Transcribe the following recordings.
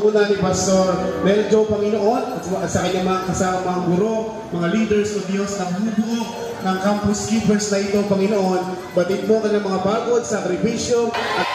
Una ni Pastor Meljo Panginoon at sa kanyang mga kasama mga guro, mga leaders o Diyos ng bubuo ng Campus Keepers na ito, Panginoon. Batid mo kanilang mga pagod, sakripisyo at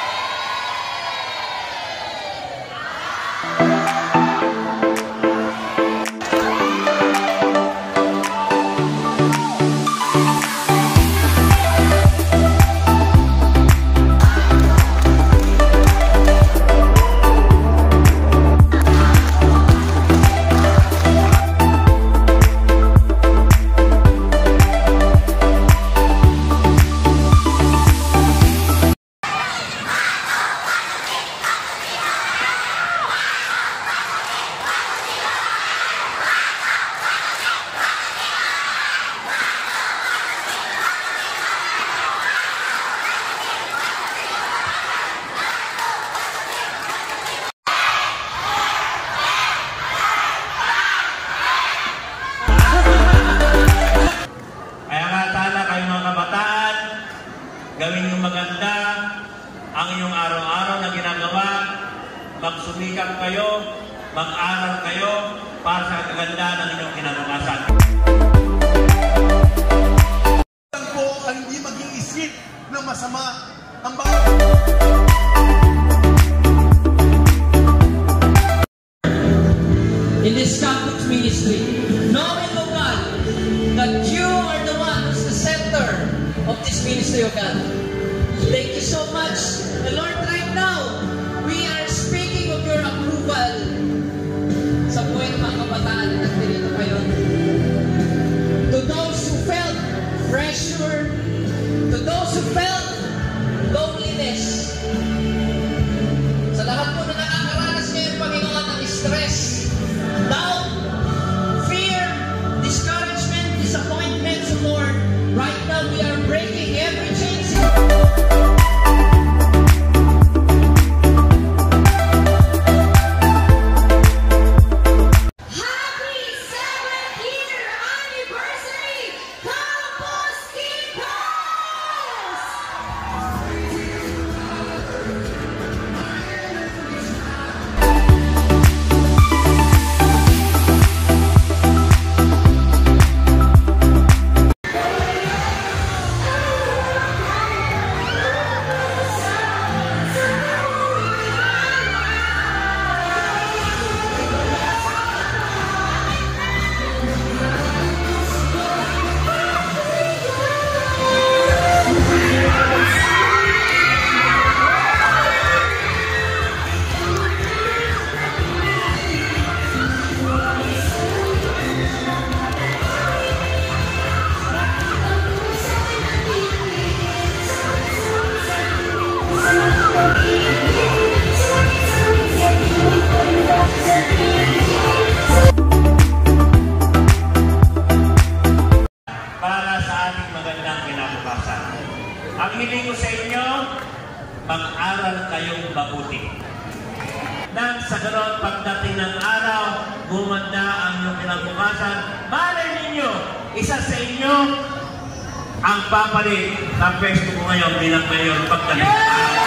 gawin yung maganda ang iyong araw-araw na ginagawa. Magsumikap kayo, mag-aral kayo para sa kaganda ng inyong kinabukasan. Po ang hindi mag-iisip ng masama ang bawat in this campus ministry, knowing, O God, that you are the one who's the center of this ministry, O God. Thank you so much. And Lord, right now, we are speaking of your approval sa buhay ng mga kabataan na nandito ngayon. To those who felt pressure, to those who felt loneliness, sa lahat po na nakakaranas ngayon, Panginoon, ng stress, doubt, fear, discouragement, disappointment, Lord, right now we are breaking every chain. Ang hiling ko sa inyo, mag-aral kayong mabuti. Nang sa ganoon pagdating ng araw, gumanda ang inyong kinabukasan, malay ninyo, isa sa inyo ang papalit ng pwesto ko ngayon bilang mayor pagdating ng araw.